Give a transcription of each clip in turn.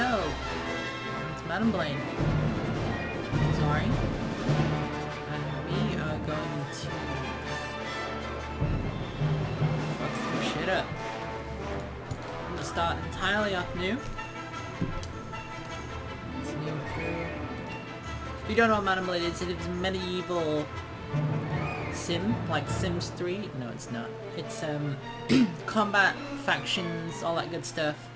So, welcome to Madam Blade. Sorry. And we are going to fuck some shit up. I'm gonna start entirely off new. It's new through. If you don't know what Madam Blade is, it is a medieval sim, like Sims 3. No, it's not. It's combat, factions, all that good stuff.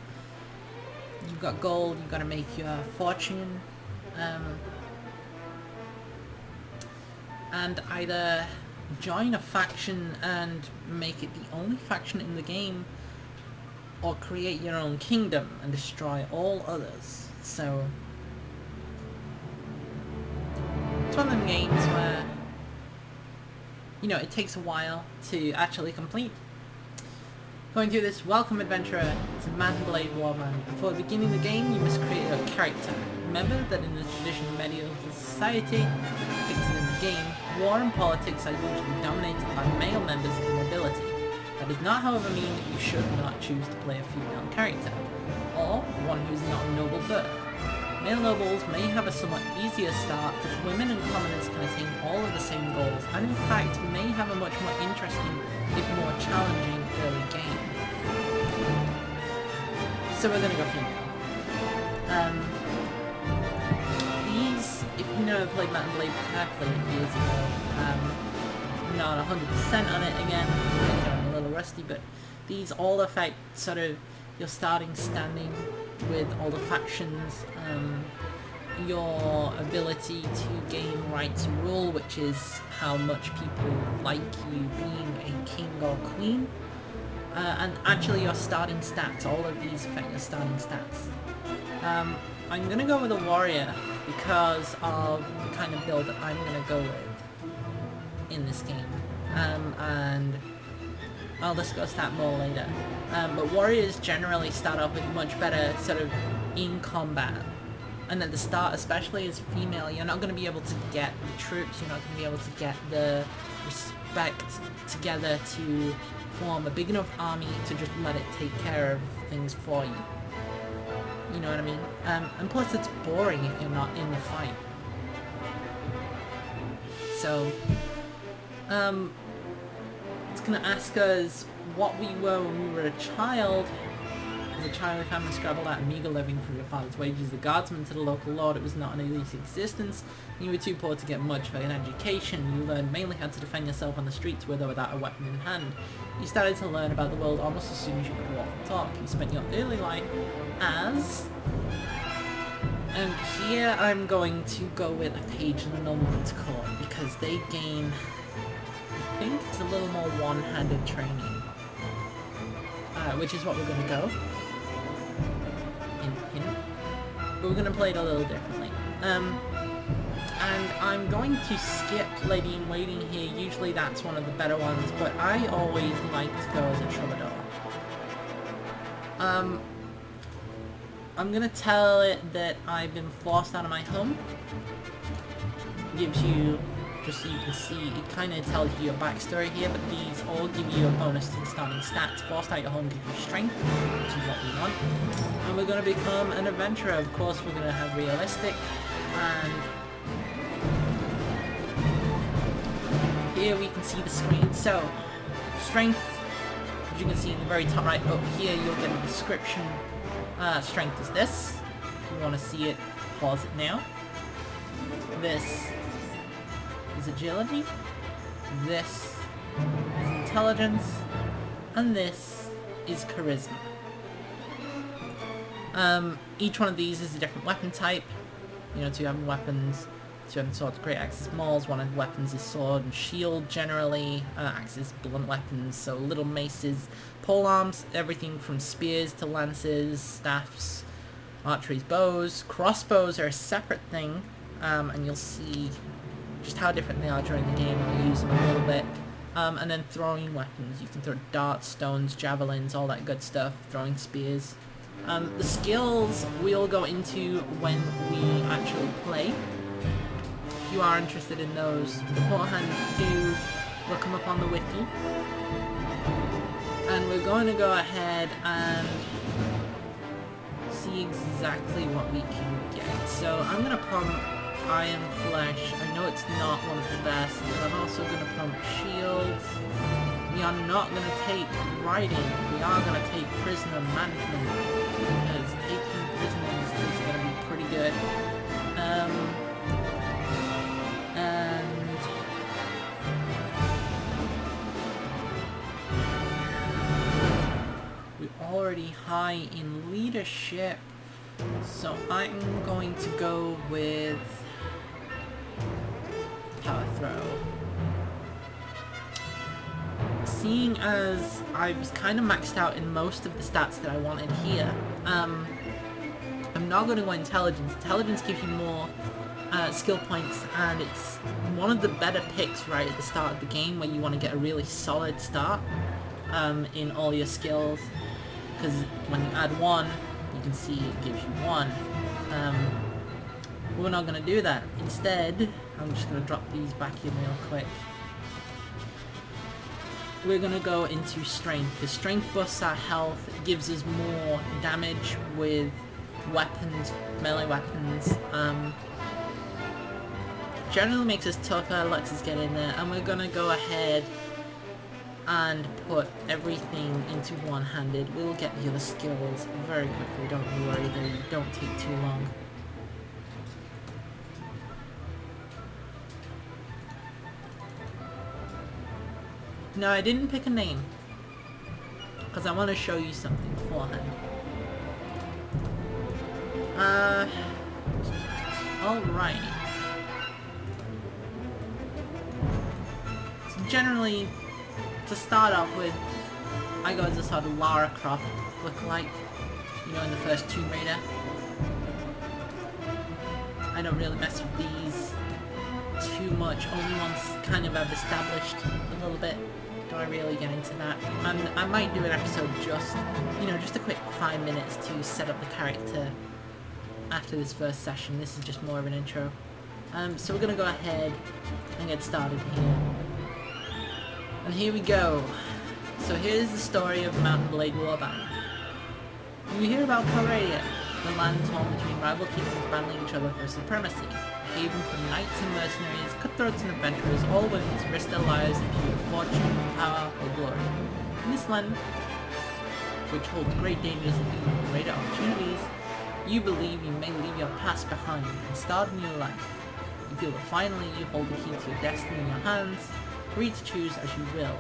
You've got gold, you've got to make your fortune, and either join a faction and make it the only faction in the game, or create your own kingdom and destroy all others. So it's one of them games where, you know, it takes a while to actually complete. Going through this, welcome adventurer to Madam Blade Warband. Before beginning the game, you must create a character. Remember that in the tradition of medieval society depicted in the game, war and politics are usually dominated by male members of the nobility. That does not, however, mean that you should not choose to play a female character, or one who is not of noble birth. Male nobles may have a somewhat easier start, but women and commoners can attain all of the same goals, and in fact may have a much more interesting, if more challenging, early game. So we're gonna go female. These, if you never played Madam Blade, I played it years ago. Not 100% on it again, I'm a little rusty, but these all affect sort of your starting standing with all the factions, your ability to gain right to rule, which is how much people like you being a king or queen, and actually your starting stats. All of these affect your starting stats. I'm gonna go with a warrior because of the kind of build that I'm gonna go with in this game, and I'll discuss that more later. But warriors generally start off with much better sort of in combat. And at the start, especially as female, you're not going to be able to get the troops, you're not going to be able to get the respect together to form a big enough army to just let it take care of things for you. You know what I mean? And plus it's boring if you're not in the fight. So, it's going to ask us what we were when we were a child. As a child, we family scrabbled out a meagre living from your father's wages. The guardsman to the local lord, it was not an elite existence. You were too poor to get much of an education. You learned mainly how to defend yourself on the streets with or without a weapon in hand. You started to learn about the world almost as soon as you could walk and talk. You spent your early life as... And here I'm going to go with a page in the nobleman's court, because they gain... I think it's a little more one-handed training. Which is what we're going to go. But we're going to play it a little differently. And I'm going to skip Lady-in-Waiting here. Usually that's one of the better ones, but I always like to go as a troubadour. I'm going to tell it that I've been forced out of my home. Gives you, just so you can see, it kind of tells you your backstory here, but these all give you a bonus to the starting stats. Forced out your home gives you strength, which is what we want. And we're going to become an adventurer. Of course, we're going to have realistic, and here we can see the screen. So, strength, as you can see in the very top right up here, you'll get a description. Strength is this. If you want to see it, pause it now. This is agility, this is intelligence, and this is charisma. Each one of these is a different weapon type. You know, 2 having weapons, 2 having swords, great axes, mauls. 1 of the weapons is sword and shield generally. Axes, blunt weapons, so little maces. Pole arms, everything from spears to lances, staffs, archeries, bows. Crossbows are a separate thing, and you'll see just how different they are during the game. I'll use them a little bit. And then throwing weapons. You can throw darts, stones, javelins, all that good stuff. Throwing spears. The skills we'll go into when we actually play. If you are interested in those beforehand, do look them up on the wiki. And we're going to go ahead and see see exactly what we can get. So I'm gonna pump Iron Flesh. I know it's not one of the best, but I'm also gonna pump Shields. We are not gonna take Riding. We are gonna take Prisoner Management, because taking prisoners is gonna be pretty good. And we're already high in leadership, so I'm going to go with Power Throw. Seeing as I was kind of maxed out in most of the stats that I wanted here, I'm not going to go Intelligence. Intelligence gives you more skill points, and it's one of the better picks right at the start of the game where you want to get a really solid start in all your skills, because when you add one, you can see it gives you one. We're not going to do that. Instead, I'm just going to drop these back in real quick. We're going to go into Strength, because Strength busts our health, it gives us more damage with weapons, melee weapons, generally makes us tougher, lets us get in there, and we're going to go ahead and put everything into one-handed. We'll get the other skills very quickly, don't you worry, they don't take too long. No, I didn't pick a name, because I want to show you something beforehand. Alright. So generally, to start off with, I go as a sort of Lara Croft lookalike, you know, in the first Tomb Raider. I don't really mess with these too much, only once kind of I've established a little bit do I really get into that. I might do an episode just, you know, just a quick 5 minutes to set up the character after this first session. This is just more of an intro. So we're gonna go ahead and get started here. And here we go. So here's the story of Mount and Blade Warband. You hear about Coradia, the land torn between rival kingdoms battling each other for supremacy. A haven for knights and mercenaries, cutthroats and adventurers, all willing to risk their lives in pursuit of fortune, power, or glory. In this land, which holds great dangers and even greater opportunities, you believe you may leave your past behind and start a new life. You feel that finally you hold the key to your destiny in your hands, free to choose as you will.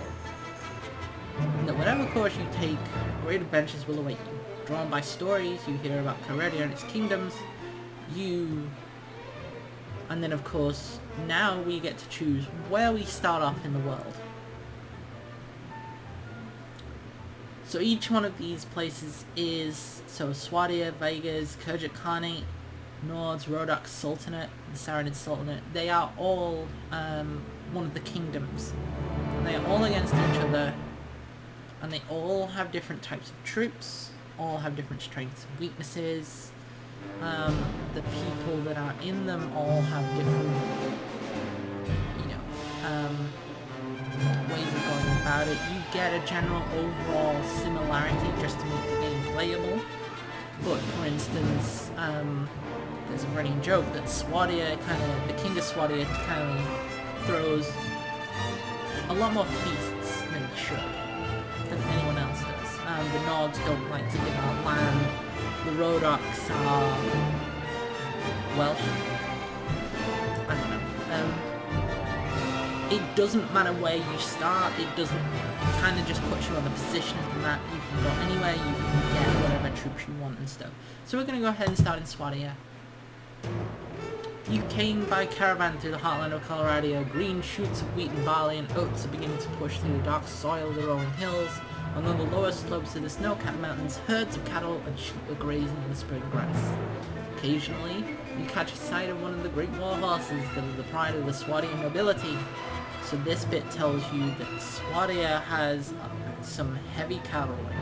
And that whatever course you take, great adventures will await you. Drawn by stories you hear about Coradia and its kingdoms, and then of course, now we get to choose where we start off in the world. So each one of these places is, so Swadia, Vegas, Kurjat Khanate, Nords, Rodok Sultanate, the Saranid Sultanate, they are all one of the kingdoms. And they are all against each other, and they all have different types of troops, all have different strengths and weaknesses. The people that are in them all have different, you know, ways of going about it. You get a general overall similarity just to make the game playable. But for instance, there's a running joke that Swadia the king of Swadia kind of throws a lot more feasts than he should, than anyone else does. The Nords don't like to give out land. The Rodoks are Welsh. I don't know. It doesn't matter where you start. It kind of just puts you on the position of the map. You can go anywhere. You can get whatever troops you want and stuff. So we're going to go ahead and start in Swadia. You came by caravan through the heartland of Colorado. Green shoots of wheat and barley and oats are beginning to push through the dark soil of the rolling hills. On the lower slopes of the snow-capped mountains, herds of cattle and sheep are grazing in the spring grass. Occasionally, you catch a sight of one of the great war horses that are the pride of the Swadia nobility. So this bit tells you that Swadia has some heavy cavalry.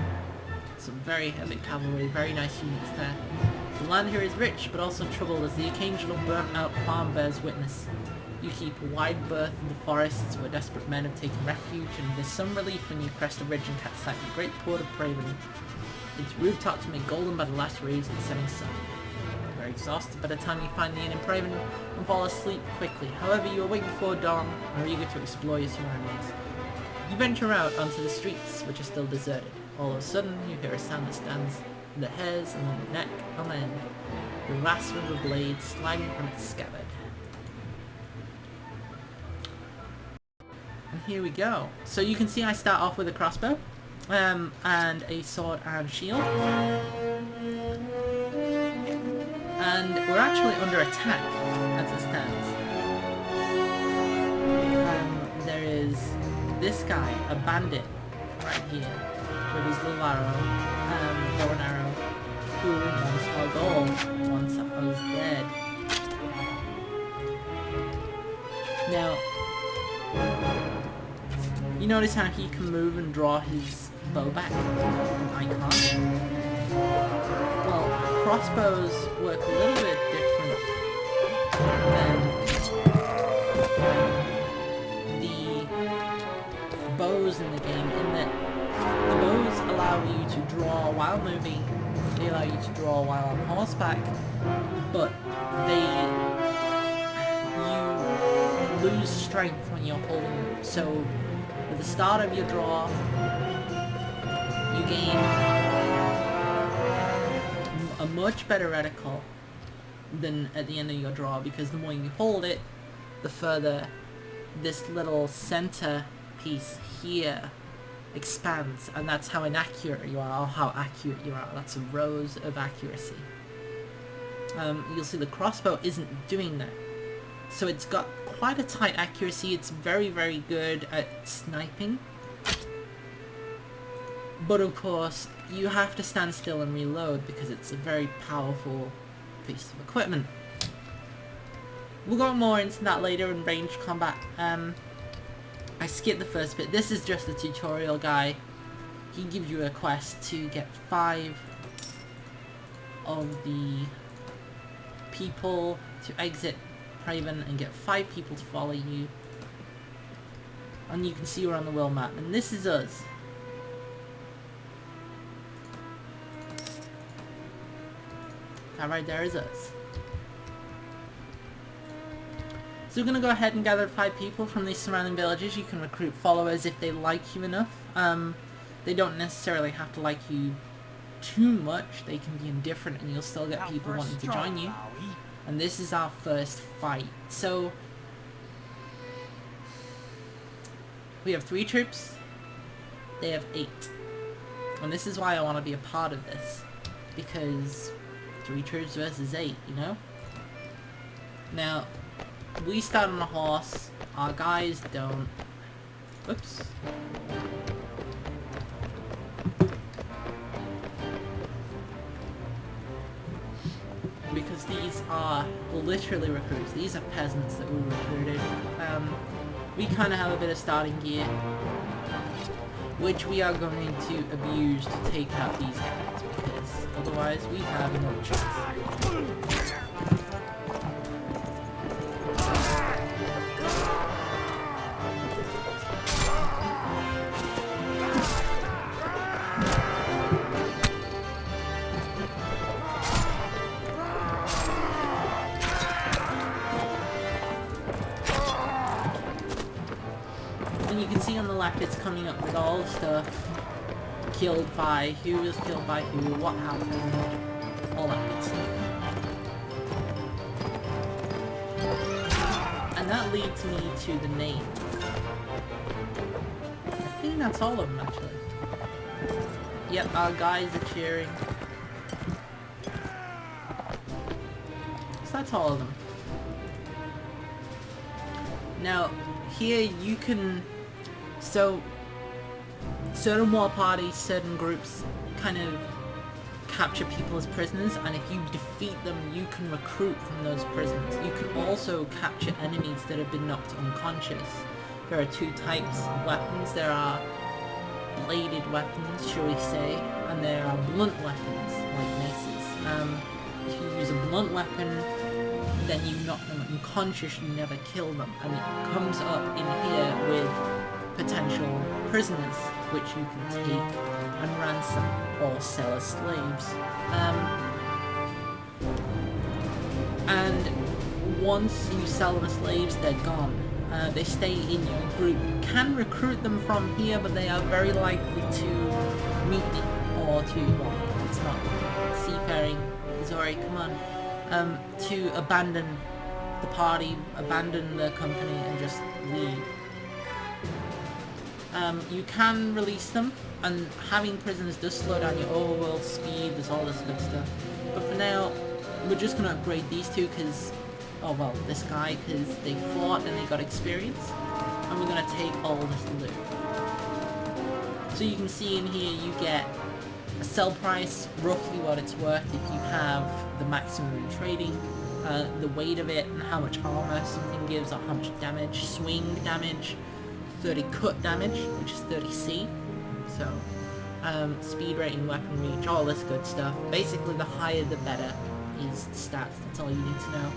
Some very heavy cavalry, very nice units there. The land here is rich, but also troubled as the occasional burnt-out farm bears witness. You keep a wide berth in the forests where desperate men have taken refuge, and there's some relief when you crest a ridge and catch sight of the great port of Praven. Its rooftops made golden by the last rays of the setting sun. You're exhausted by the time you find the inn in Praven and fall asleep quickly. However, you awake before dawn and are eager to explore your surroundings. You venture out onto the streets, which are still deserted. All of a sudden, you hear a sound that stands the hairs on the neck on end, the rasp of a blade sliding from its scabbard. And here we go. So you can see I start off with a crossbow, and a sword and shield. And we're actually under attack as it stands. There is this guy, a bandit, right here, with his little arrow, bow and arrow, who wants our goal once I was dead. Now, you notice how he can move and draw his bow back, and I can't? Well, crossbows work a little bit different than the bows in the game, in that the bows allow you to draw while moving, they allow you to draw while on horseback, but you lose strength when you're holding them. So at the start of your draw, you gain a much better reticle than at the end of your draw, because the more you hold it, the further this little center piece here expands, and that's how inaccurate you are, or how accurate you are. That's a rose of accuracy. You'll see the crossbow isn't doing that. So it's got quite a tight accuracy. It's very, very good at sniping. But of course, you have to stand still and reload because it's a very powerful piece of equipment. We'll go more into that later in ranged combat. I skipped the first bit. This is just a tutorial guy. He gives you a quest to get 5 of the people to exit Praven and get 5 people to follow you. And you can see we're on the world map, and this is us. That right there is us. So we're going to go ahead and gather 5 people from these surrounding villages. You can recruit followers if they like you enough. They don't necessarily have to like you too much. They can be indifferent and you'll still get people wanting to join you. And this is our first fight. So we have 3 troops. They have 8. And this is why I want to be a part of this. Because 3 troops versus 8, you know? Now, we start on a horse. Our guys don't. Whoops. Because these are literally recruits. These are peasants that we recruited. We kind of have a bit of starting gear, which we are going to abuse to take out these guys, because otherwise we have no chance. And you can see on the left it's coming up with all the stuff. Killed by, who was killed by who, what happened, all that good stuff. And that leads me to the name. I think that's all of them actually. Yep, our guys are cheering. So that's all of them. Now, here you can... So, certain war parties, certain groups kind of capture people as prisoners, and if you defeat them, you can recruit from those prisoners. You can also capture enemies that have been knocked unconscious. There are 2 types of weapons. There are bladed weapons, shall we say, and there are blunt weapons, like maces. If you use a blunt weapon, then you knock them unconscious, you never kill them. And it comes up in here with potential prisoners, which you can take and ransom or sell as slaves. And once you sell them as slaves, they're gone. They stay in your group. You can recruit them from here, but they are very likely to mutiny or to, well, it's not seafaring. Izorii, come on. To abandon the party, abandon the company, and just leave. You can release them, and having prisoners does slow down your overworld speed, there's all this good stuff. But for now, we're just going to upgrade these two because, oh well, this guy, because they fought and they got experience. And we're going to take all this loot. So you can see in here you get a sell price, roughly what it's worth if you have the maximum trading, the weight of it and how much armor something gives or how much damage, swing damage, 30 cut damage, which is 30C. So, speed rating, weapon reach, all this good stuff. Basically the higher the better is the stats, that's all you need to know.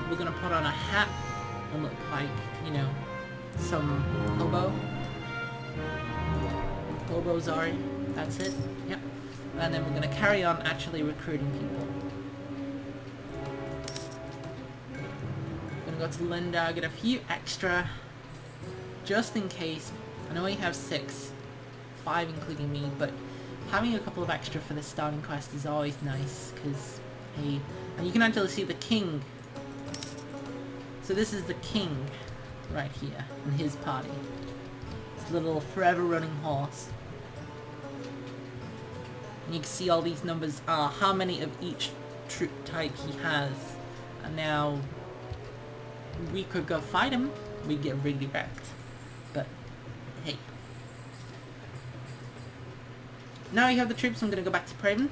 We're going to put on a hat and look like, you know, some hobo. Hobo Izorii, that's it, yep. And then we're going to carry on actually recruiting people. I'm going to go to Linda, get a few extra, just in case. I know we have 6, 5 including me, but having a couple of extra for this starting quest is always nice, because, hey, and you can actually see the king. So this is the king, right here, and his party. This little forever running horse. And you can see all these numbers are how many of each troop type he has. And now, we could go fight him, we'd get really wrecked. But, hey. Now we have the troops, I'm going to go back to Praven.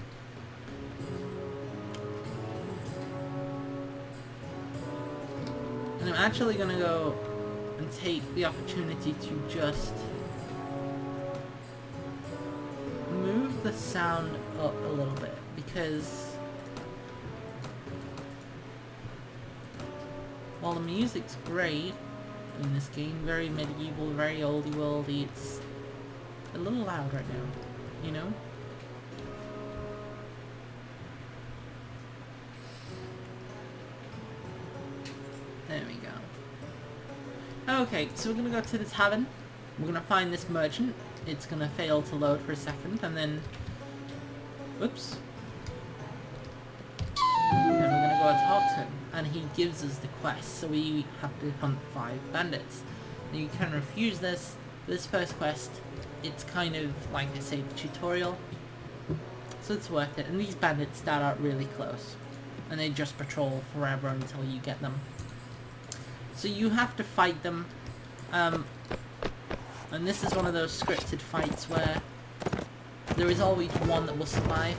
And I'm actually going to go and take the opportunity to just move the sound up a little bit, because while the music's great in this game, very medieval, very oldie worldy, it's a little loud right now, you know? There we go. Okay, so we're gonna go to the tavern. We're gonna find this merchant. It's gonna fail to load for a second, and then... Whoops. Then we're gonna go and talk to him, and he gives us the quest, so we have to hunt 5 bandits. Now you can refuse this. This first quest, it's kind of, like I say, the tutorial. So it's worth it, and these bandits start out really close. And they just patrol forever until you get them. So you have to fight them. And this is one of those scripted fights where there is always one that will survive.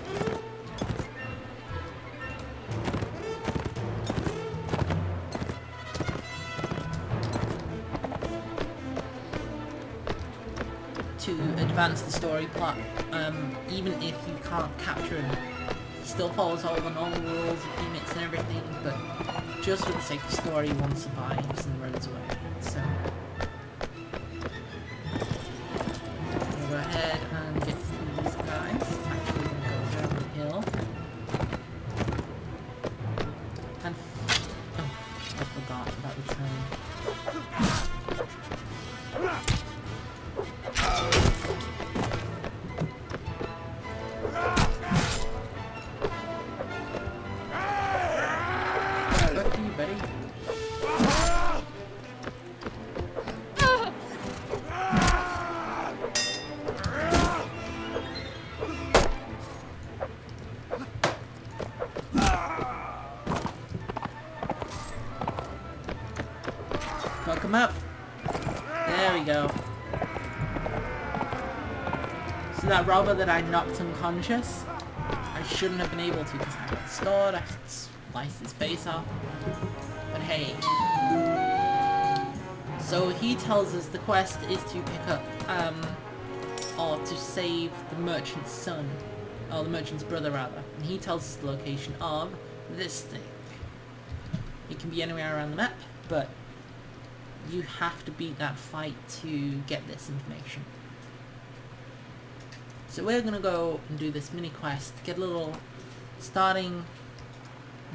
To advance the story plot, even if you can't capture him, he still follows all the normal rules of gimmicks and everything, but just for the sake of story, one survives and runs away. So I'm gonna go ahead and get these guys. Actually, gonna go down the hill. And oh, I forgot about the turn. Fuck him up. There we go. So that robber that I knocked unconscious, I shouldn't have been able to because I got scored. I sliced his face off. But hey. So he tells us the quest is to pick up, or to save the merchant's son. Or the merchant's brother rather. And he tells us the location of this thing. can be anywhere around the map, but you have to beat that fight to get this information. So we're gonna go and do this mini quest, get a little starting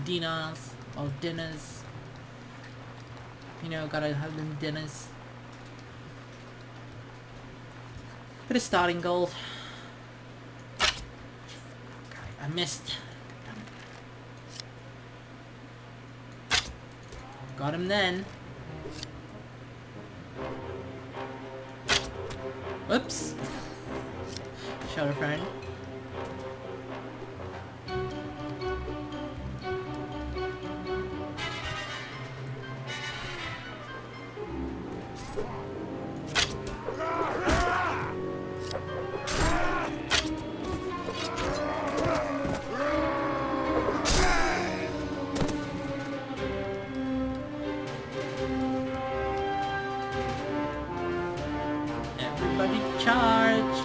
dinars or dinners. You know, gotta have them dinners. Bit of starting gold. I missed. Got him then. Whoops. Shot a friend. Everybody charge!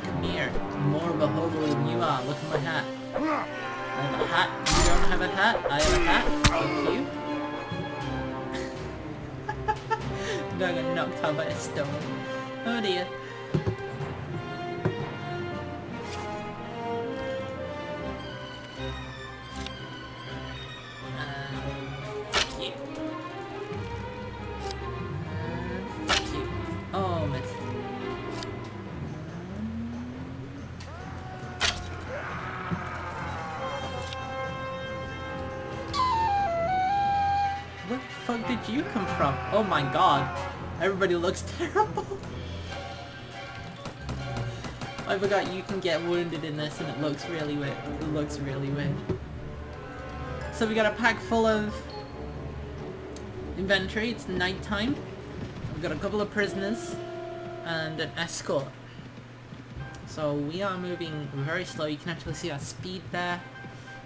Come here. More of a hobo than you are. Look at my hat. I have a hat. You don't have a hat. I have a hat. Fuck you. I got knocked out by a stone. Oh dear. Fuck you. Fuck you. Oh, missed. Where the fuck did you come from? Oh my god. Everybody looks terrible. I forgot you can get wounded in this and it looks really weird. It looks really weird. So we got a pack full of inventory. It's nighttime. We've got a couple of prisoners and an escort. So we are moving very slow. You can actually see our speed there.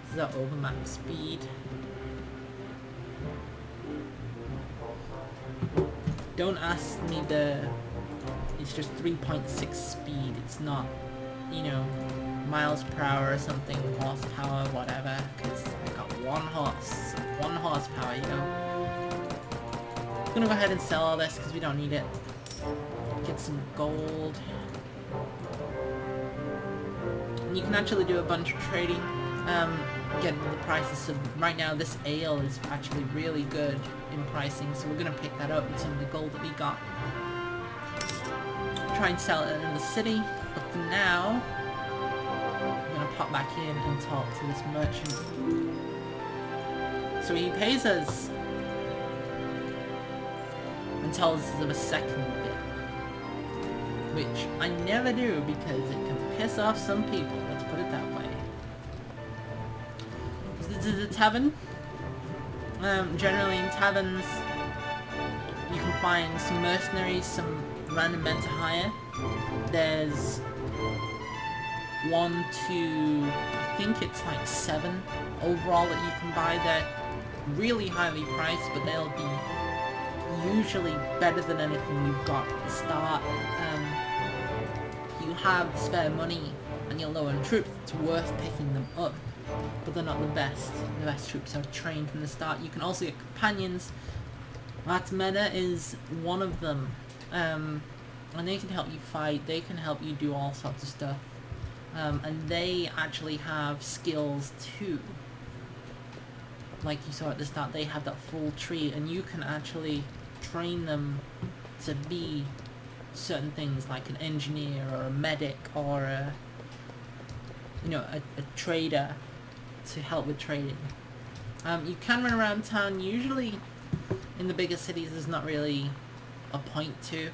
This is our overmap speed. Don't ask me it's just 3.6 speed. It's not, you know, miles per hour or something, horsepower, whatever, because I got 1 horse, 1 horsepower, you know. I'm gonna go ahead and sell all this because we don't need it. Get some gold. And you can actually do a bunch of trading. Get the prices. So right now this ale is actually really good in pricing, so we're gonna pick that up with some of the gold that we got. Try and sell it in the city, but for now I'm gonna pop back in and talk to this merchant. So he pays us and tells us of a second bit, which I never do because it can piss off some people, let's put it that way. This is a tavern. Generally in taverns you can find some mercenaries, some random men to hire. There's 1 to, I think it's like 7 overall that you can buy. They're really highly priced, but they'll be usually better than anything you've got at the start. If you have spare money and you're low on troops, it's worth picking them up. But they're not the best. The best troops are trained from the start. You can also get companions. Meta is one of them. And they can help you fight. They can help you do all sorts of stuff. And they actually have skills too. Like you saw at the start, they have that full tree, and you can actually train them to be certain things like an engineer or a medic or a, you know, a trader to help with trading. You can run around town. Usually in the bigger cities there's not really a point to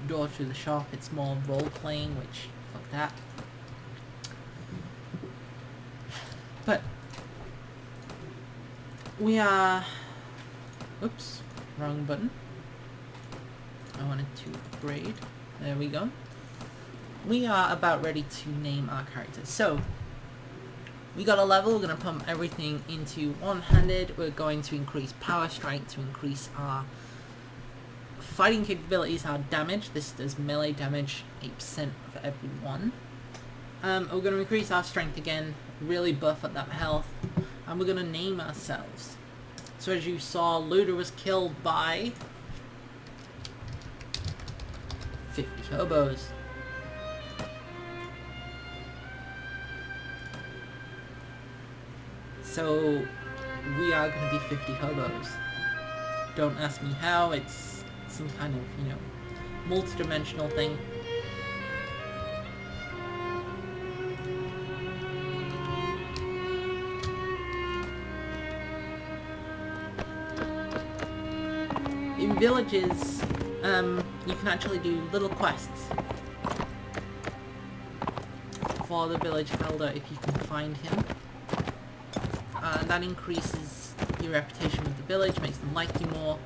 go to the shop. It's more role playing, which fuck that. But we are, oops, wrong button. I wanted to upgrade. There we go. We are about ready to name our characters. So we got a level. We're going to pump everything into one-handed. We're going to increase power strength to increase our fighting capabilities, our damage. This does melee damage, 8% for every one. We're going to increase our strength again, really buff at that health, and we're going to name ourselves. So as you saw, Luda was killed by 50 hobos. So we are going to be 50 hobos. Don't ask me how, it's some kind of, you know, multi-dimensional thing. In villages, you can actually do little quests for the village elder if you can find him. That increases your reputation with the village, makes them like you more,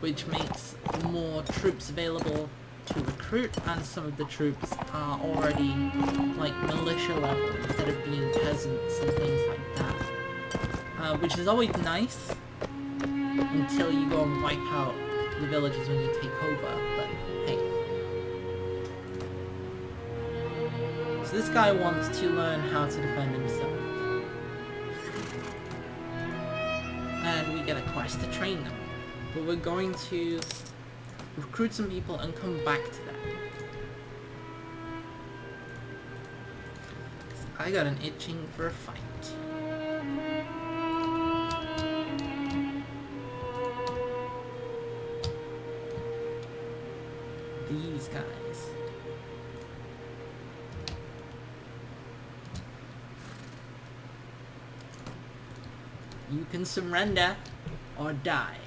which makes more troops available to recruit, and some of the troops are already like militia level instead of being peasants and things like that. Which is always nice until you go and wipe out the villages when you take over, but hey. So this guy wants to learn how to defend himself. And we get a quest to train them. But we're going to recruit some people and come back to that. I got an itching for a fight. These guys. You can surrender or die.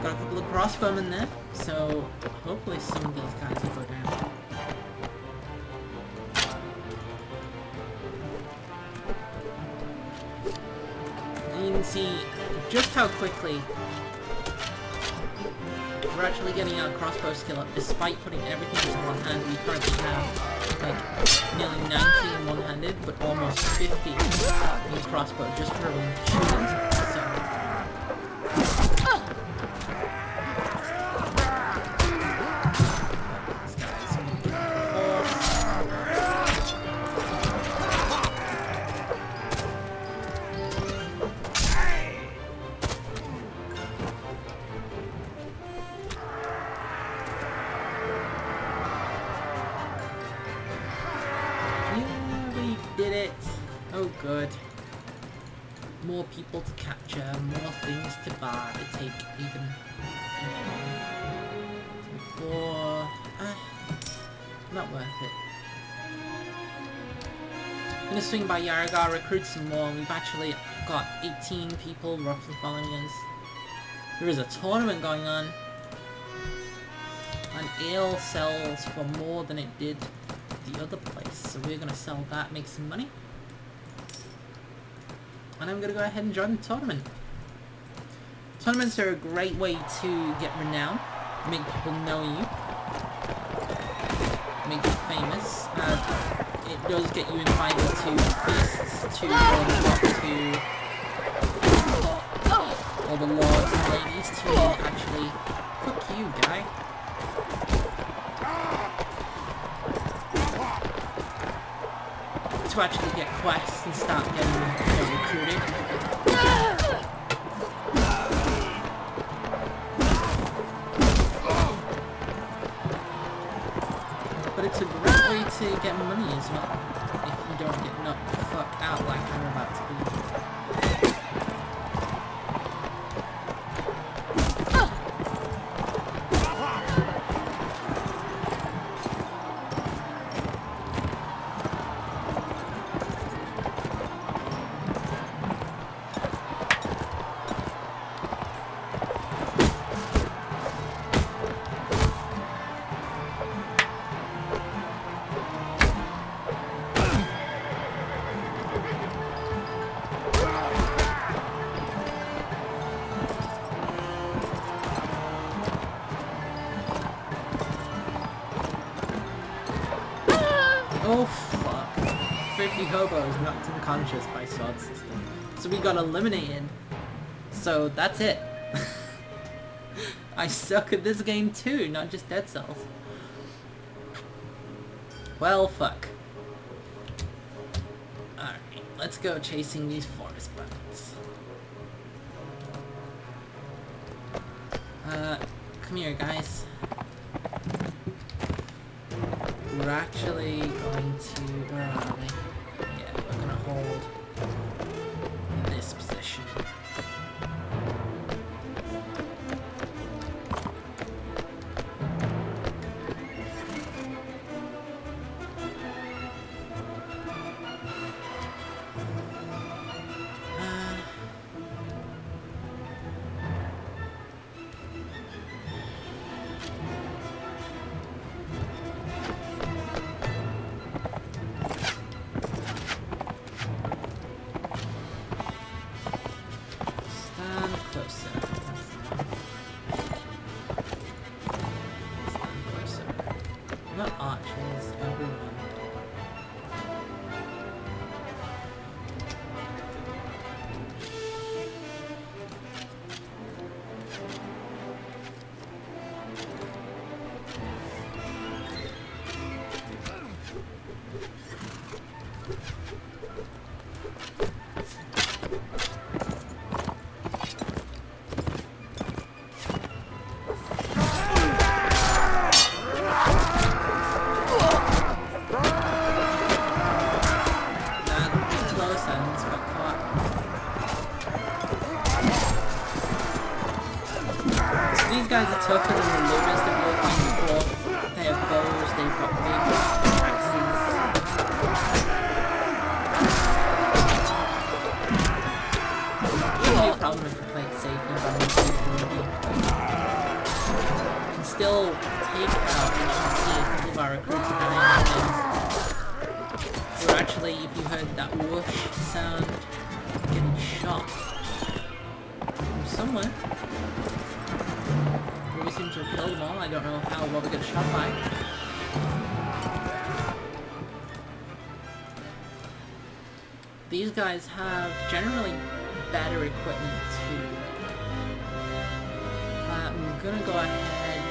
Got a couple of crossbowmen there, so hopefully some of these guys will go down. And you can see just how quickly we're actually getting our crossbow skill up, despite putting everything into one hand. We currently have like nearly 90 in one-handed, but almost 50 in crossbow just from shooting. Oh good. More people to capture, more things to buy, to take even before... not worth it. I'm gonna swing by Yaragar, recruit some more. We've actually got 18 people roughly following us. There is a tournament going on. And ale sells for more than it did the other place, so we're gonna sell that, make some money. And I'm going to go ahead and join the tournament. Tournaments are a great way to get renown, make people know you, make you famous. It does get you invited to feasts, to all the lords and ladies to actually... Fuck you, guy. To actually get quests and start getting, you know, recruited. But it's a great way to get money as well, if you don't get knocked the fuck out like I'm about to be. Oh fuck. 50 hobos knocked unconscious by sword system. So we got eliminated. So that's it. I suck at this game too, not just Dead Cells. Well, fuck. Alright, let's go chasing these forest bats. Come here, guys. We're actually going to... Where are they? Yeah, we're gonna hold this position. Not archers, everyone. These guys are tougher than the lowest of your team before. They have bows, they've got big axes. It's a problem if you play it safe and you can still take out, and you can see a couple of our recruits are dying. We're actually, if you heard that whoosh sound, getting shot from somewhere. We seem to have killed them all. I don't know how well we got shot by. These guys have generally better equipment too. I'm gonna go ahead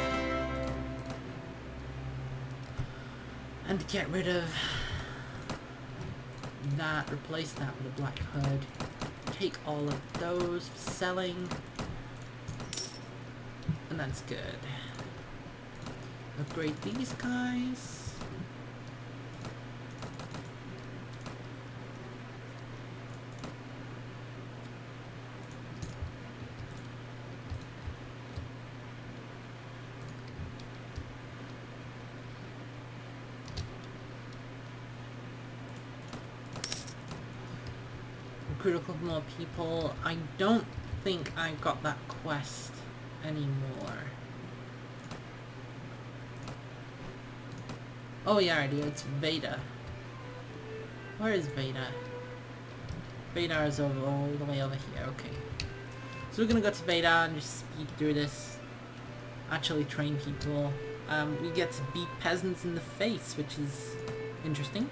and get rid of that, replace that with a black hood. Take all of those for selling. And that's good. Upgrade these guys. Recruit a couple more people. I don't think I got that quest anymore. Oh yeah, I do. It's Veda. Where is Veda? Veda is over all the way over here. Okay. So we're gonna go to Veda and just speed through this. Actually train people. We get to beat peasants in the face, which is interesting.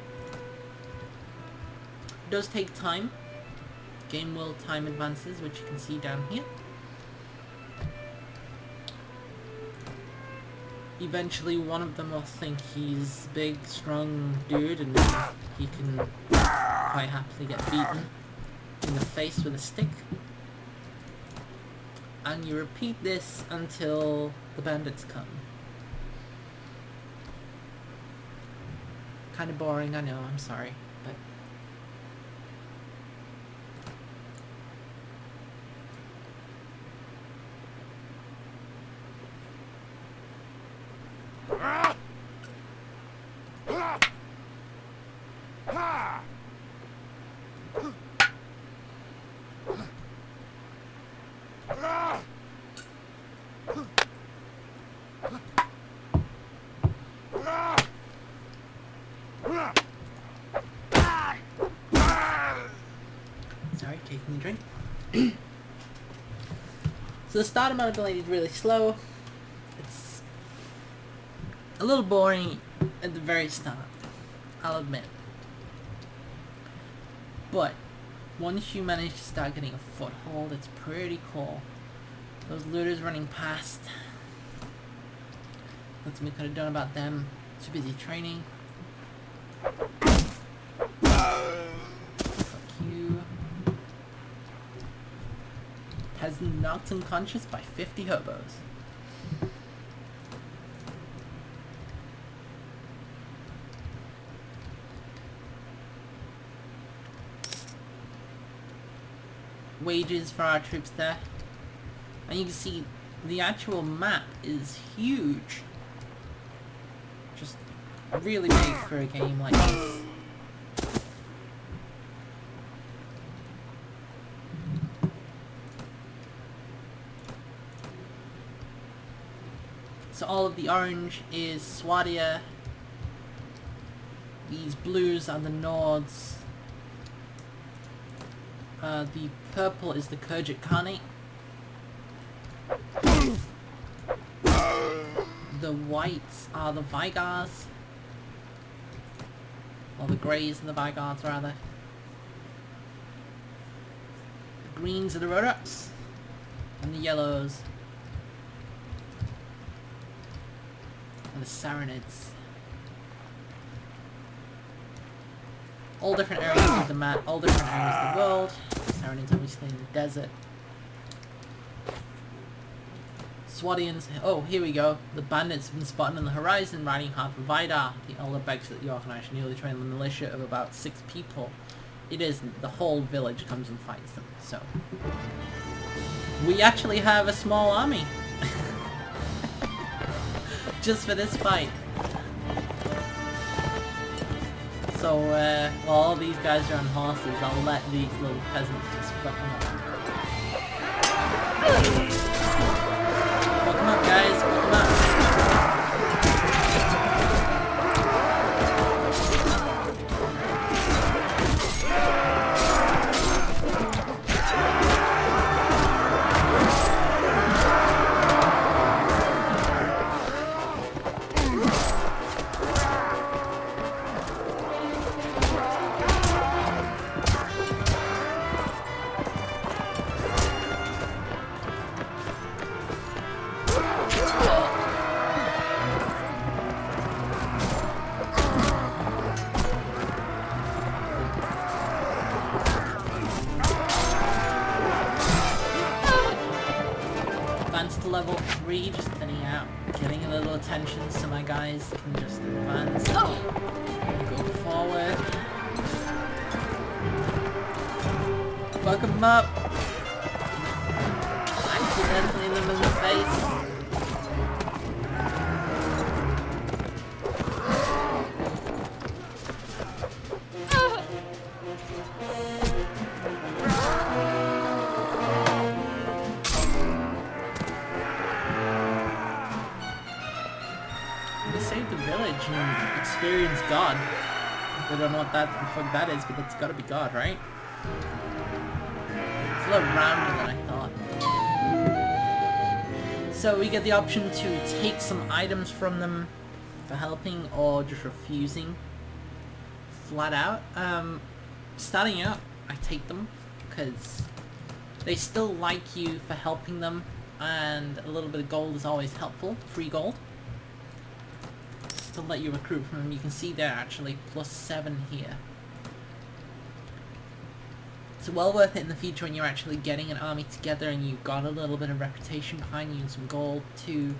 It does take time. Game will time advances, which you can see down here. Eventually one of them will think he's a big, strong dude and he can quite happily get beaten in the face with a stick. And you repeat this until the bandits come. Kind of boring, I know, I'm sorry, but... Sorry, taking a drink. So the starter mode delay is really slow. It's a little boring at the very start. I'll admit. But once you manage to start getting a foothold, it's pretty cool. Those looters running past. Nothing we could have done about them. Too busy training. Fuck you. Has knocked unconscious by 50 hobos. Wages for our troops there. And you can see the actual map is huge. Just really big for a game like this. So all of the orange is Swadia. These blues are the Nords. The purple is the Kurjik Khanate. The whites are the Vigars. Or the greys are the Vigars, rather. The greens are the Rodoks. And the yellows are the Saranids. All different areas of the map, all different areas of the world. Saranids obviously in the desert. Swadians, oh here we go. The bandits have been spotted on the horizon riding hard for Vidar. The elder begs that the Orkanash newly trained the militia of about 6 people. It isn't. The whole village comes and fights them, so. We actually have a small army. Just for this fight. So, while all these guys are on horses, I'll let these little peasants just fuck them up. Fuck them up, guys. Fuck them up. Level 3, just thinning out, getting a little attention so my guys can just advance, go forward, fuck them up, accidentally them in the face. Experience God. I don't know what the fuck that is, but that's gotta be God, right? It's a little rounder than I thought. So we get the option to take some items from them for helping or just refusing flat out. Starting out, I take them because they still like you for helping them, and a little bit of gold is always helpful, free gold. To let you recruit from them. You can see they're actually +7 here. It's well worth it in the future when you're actually getting an army together and you've got a little bit of reputation behind you and some gold to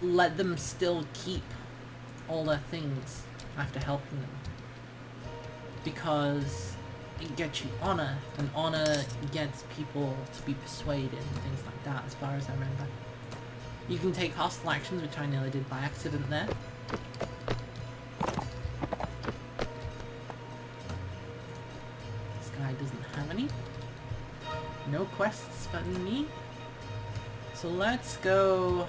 let them still keep all their things after helping them, because it gets you honor, and honor gets people to be persuaded and things like that, as far as I remember. You can take hostile actions, which I nearly did by accident there. This guy doesn't have any. No quests for me. So let's go...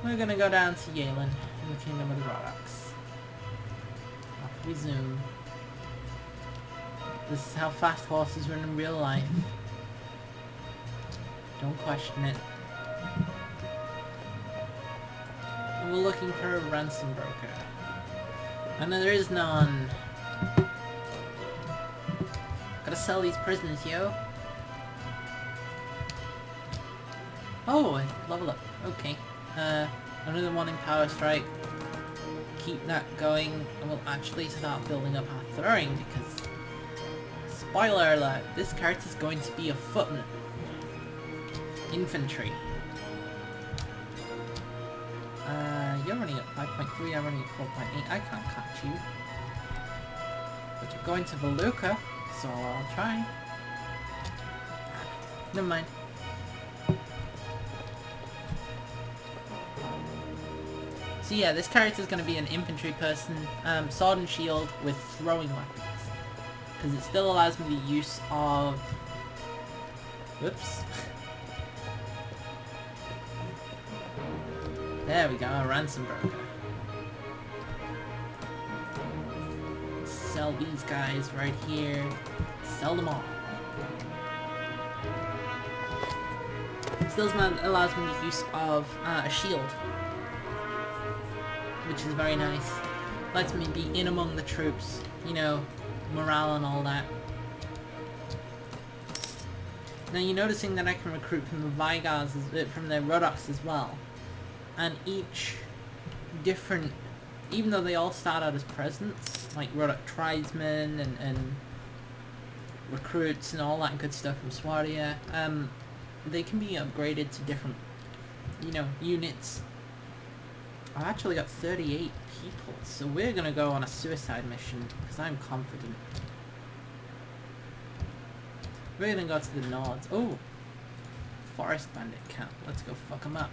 We're gonna go down to Yalen, in the Kingdom of the Rodoks. Off we zoom. This is how fast horses run in real life. Don't question it. we're looking for a ransom broker. I know there is none. Gotta sell these prisoners, yo. Oh, level up. Okay. Another one in Power Strike. Keep that going, and we'll actually start building up our throwing, because... Spoiler alert, this character's going to be a footman. Infantry. You're running at 5.3, I'm running at 4.8. I can't catch you. But you're going to Veluca, so I'll try. Never mind. So yeah, this character's going to be an infantry person, sword and shield with throwing weapons. Because it still allows me the use of... Whoops. There we go, a ransom broker. Sell these guys right here. Sell them all. Still allows me the use of a shield, which is very nice. Lets me be in among the troops, you know, morale and all that. Now you're noticing that I can recruit from the Vigars, from the Rodoks as well. And each different, even though they all start out as presents, like Rodok Tribesmen and recruits and all that good stuff from Swadia, they can be upgraded to different, you know, units. I've actually got 38 people, so we're gonna go on a suicide mission, because I'm confident. We're gonna go to the Nords. Oh! Forest Bandit camp. Let's go fuck them up.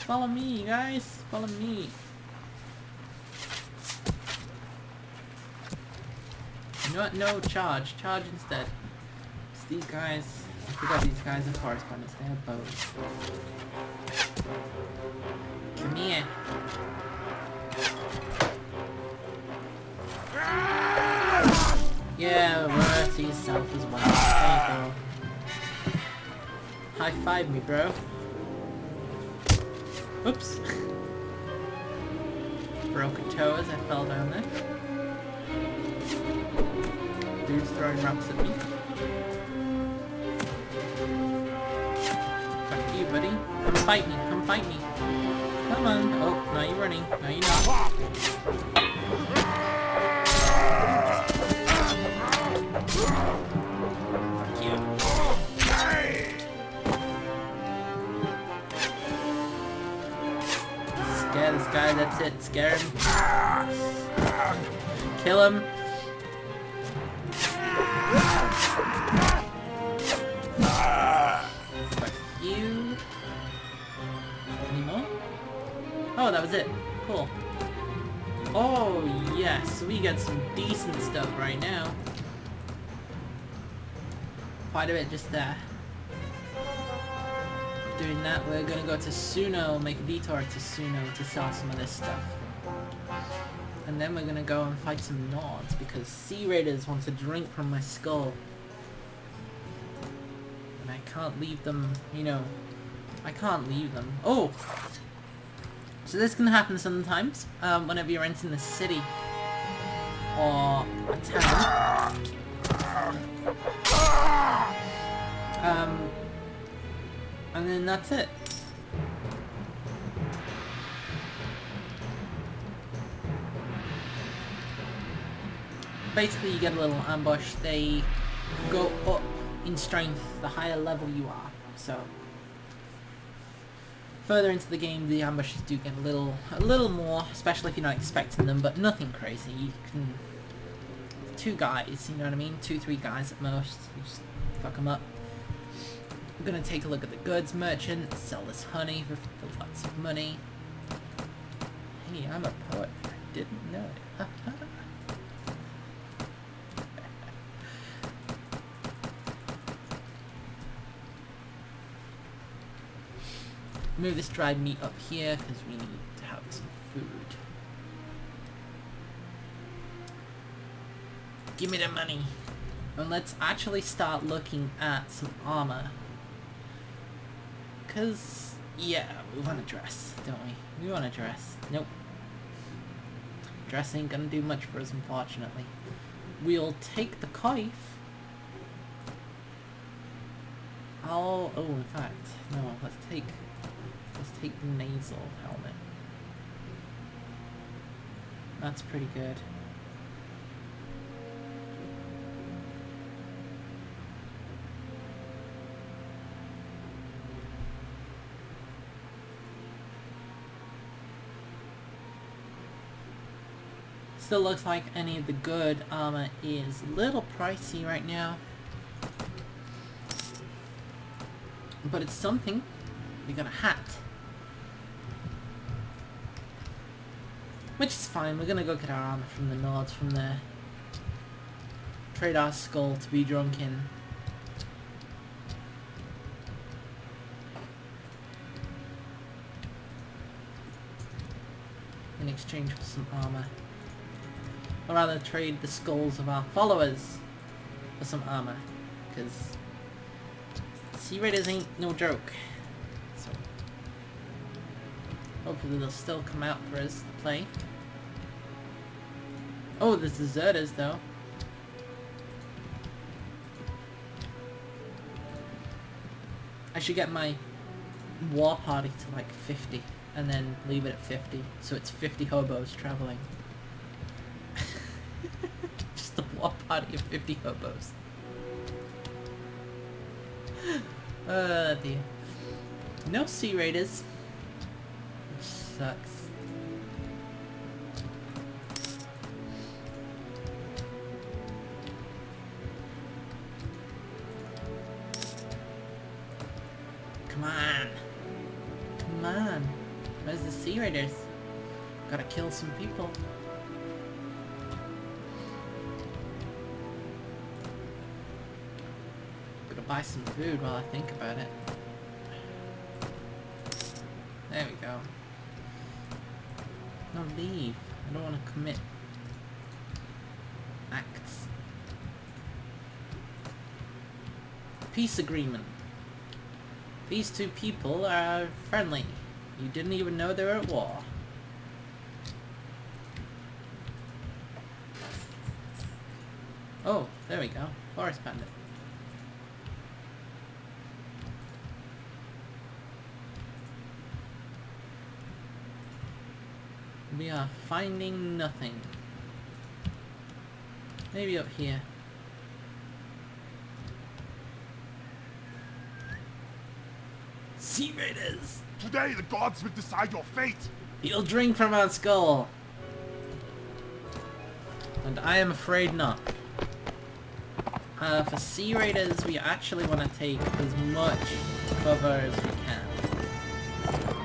Follow me, guys! Follow me! You know what? No, charge. Charge instead. It's these guys. I forgot these guys are forest bandits. They have bows. Come here. Yeah, work to yourself as well. There you go. High five me, bro. Oops. Broke a toe as I fell down there. Dude's throwing rocks at me. Fuck you, buddy. Come fight me. Come fight me. Come on. Oh, now you're running. No, you're not. Fuck you. Scare this guy, that's it. Scare him. Kill him. Fuck you. Any more? Oh, that was it. Cool. Oh, yes. We get some decent stuff right now. Quite a bit just there. Doing that, we're gonna go to Suno, make a detour to Suno to sell some of this stuff. And then we're gonna go and fight some Nords, because Sea Raiders want to drink from my skull. And I can't leave them, you know, I can't leave them. Oh! So this can happen sometimes, whenever you're entering the city, or a town. And then that's it. Basically you get a little ambush. They go up in strength the higher level you are. So further into the game the ambushes do get a little more, especially if you're not expecting them, but nothing crazy. You can 2 guys, you know what I mean? 2-3 guys at most. You just fuck them up. I'm gonna take a look at the goods merchant, sell this honey for lots of money. Hey, I'm a poet. I didn't know it. Move this dried meat up here because we need to have some food. Give me the money. And let's actually start looking at some armor. Because, yeah, we want to dress, don't we? We want to dress. Nope. Dress ain't gonna do much for us, unfortunately. We'll take the coif. Oh, in fact, no, let's take the nasal helmet. That's pretty good. Still looks like any of the good armor is a little pricey right now. But it's something. We got a hat. Which is fine, we're gonna go get our armor from the Nords from there. Trade our skull to be drunk in. In exchange for some armor. Or rather trade the skulls of our followers for some armor. Because Sea Raiders ain't no joke. So hopefully they'll still come out for us to play. Oh, there's deserters though. I should get my war party to like 50 and then leave it at 50. So it's 50 hobos traveling. Just a war party of 50 hobos. Dear. No Sea Raiders. Which sucks. Come on. Come on. Where's the Sea Raiders? Gotta kill some people. Gotta buy some food while I think about it. There we go. No, leave. I don't want to commit acts. Peace agreement. These two people are friendly. You didn't even know they were at war. Oh, there we go. Forest bandit. We are finding nothing. Maybe up here. Sea Raiders! Today the gods will decide your fate! You'll drink from our skull! And I am afraid not. For Sea Raiders, we actually want to take as much cover as we can.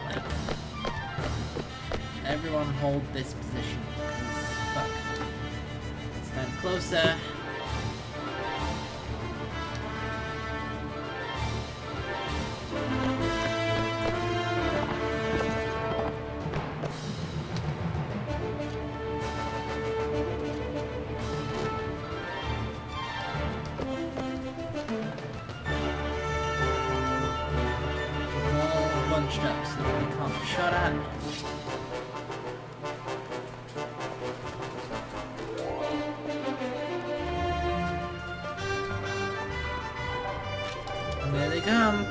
Like, everyone hold this position. Fuck. Stand closer. Bunched up so that we can't be shot at. And there they come.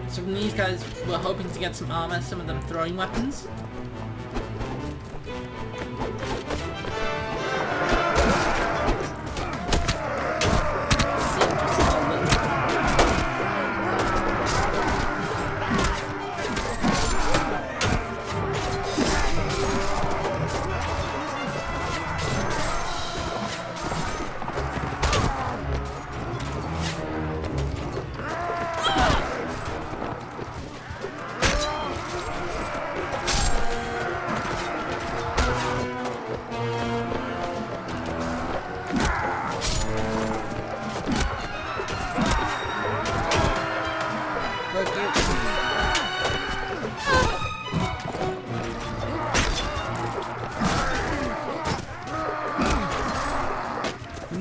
So from these guys, we're hoping to get some armor, some of them throwing weapons.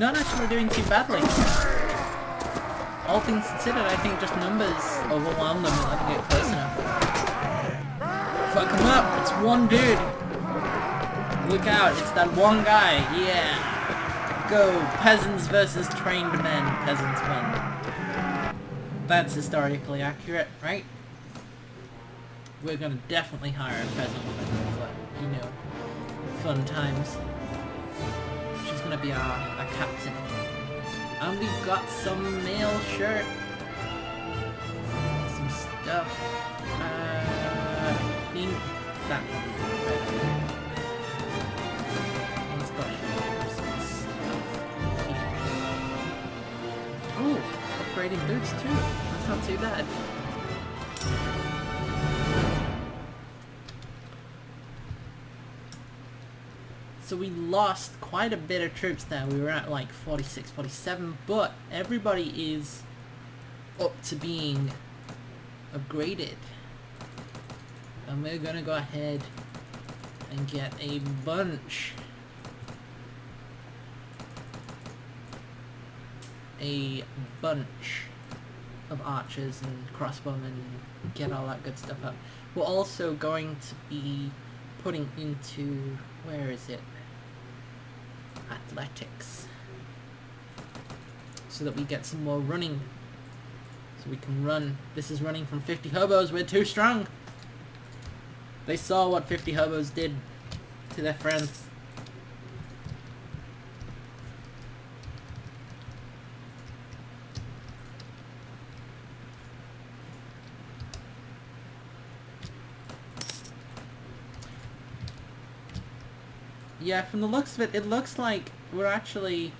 not actually doing too badly. All things considered, I think just numbers overwhelm them and let them get close enough. Fuck him up, it's one dude. Look out, it's that one guy, yeah. Go, peasants versus trained men, peasants win. That's historically accurate, right? We're gonna definitely hire a peasant woman for, you know, fun times. She's gonna be our captain. And we've got some mail shirt. Some stuff. I think that one. Let's go ahead and some stuff here. Ooh, upgrading boots too. That's not too bad. So we lost quite a bit of troops there. We were at like 46, 47, but everybody is up to being upgraded. And we're gonna go ahead and get a bunch. Of archers and crossbowmen and get all that good stuff up. We're also going to be putting into, where is it? Athletics, so that we get some more running, so we can run. This is running from 50 hobos. We're too strong. They saw what 50 hobos did to their friends. Yeah, from the looks of it, it looks like we're actually...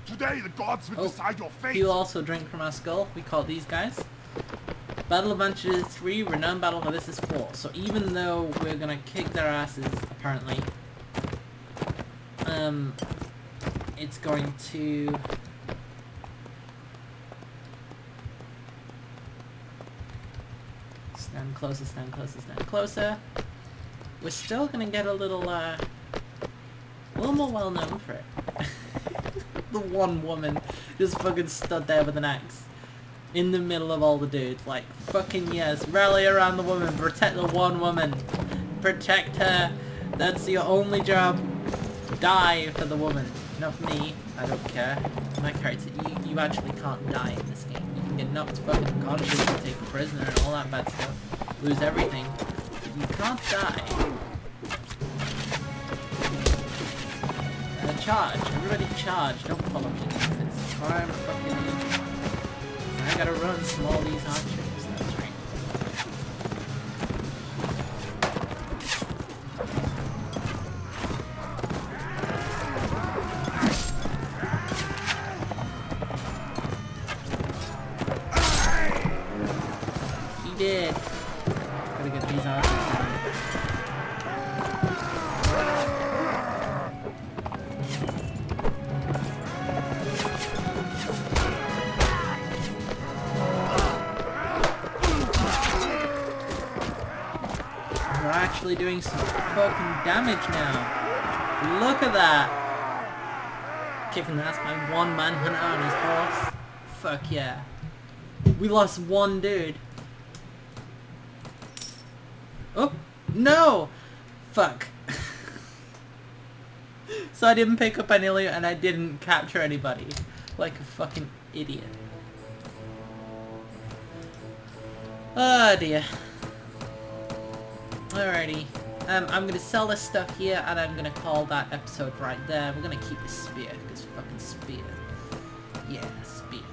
Today the gods will decide your fate. He'll also drink from our skull. We call these guys. Battle Adventure is 3, Renowned Battle, now this is 4. So even though we're gonna kick their asses, apparently, it's going to... Stand closer, stand closer, stand closer. We're still gonna get a little more well known for it. The one woman just fucking stood there with an axe in the middle of all the dudes, like, fucking yes, rally around the woman, protect the one woman, protect her, that's your only job, die for the woman, not for me, I don't care. My character, you actually can't die in this game. You can get knocked fucking unconscious and taken prisoner and all that bad stuff, lose everything, but you can't die. Charge. Everybody charge. Don't follow me. It's time fucking... I gotta run from all these archers. That's right. He did. Gotta get these archers down. Actually doing some fucking damage now. Look at that. Kicking the ass by one man hunter on his horse. Fuck yeah. We lost one dude. Oh, no! Fuck. So I didn't pick up any loot and I didn't capture anybody. Like a fucking idiot. Oh dear. Alrighty, I'm gonna sell this stuff here and I'm gonna call that episode right there. We're gonna keep the spear, because fucking spear. Yeah, spear.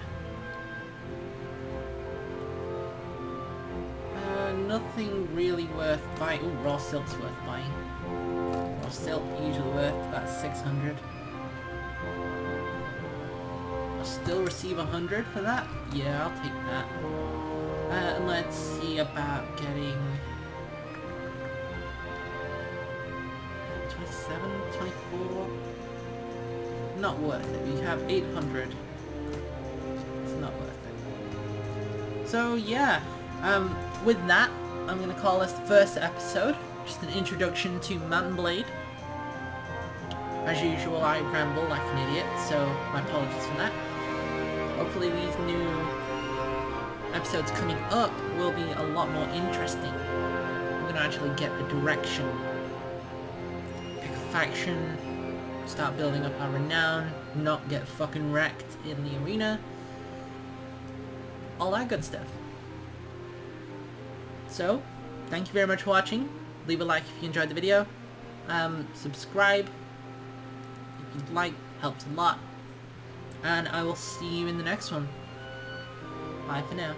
Nothing really worth buying. Ooh, raw silk's worth buying. Raw silk, usually worth about 600. I'll still receive 100 for that? Yeah, I'll take that. And let's see about getting... 27, 24, not worth it. We have 800. It's not worth it. So yeah, with that, I'm gonna call this the first episode. Just an introduction to Mount and Blade. As usual, I ramble like an idiot, so my apologies for that. Hopefully these new episodes coming up will be a lot more interesting. We're gonna actually get a direction. Pick a faction, start building up our renown, not get fucking wrecked in the arena. All that good stuff. So, thank you very much for watching. Leave a like if you enjoyed the video. Subscribe if you'd like, helps a lot. And I will see you in the next one. Bye for now.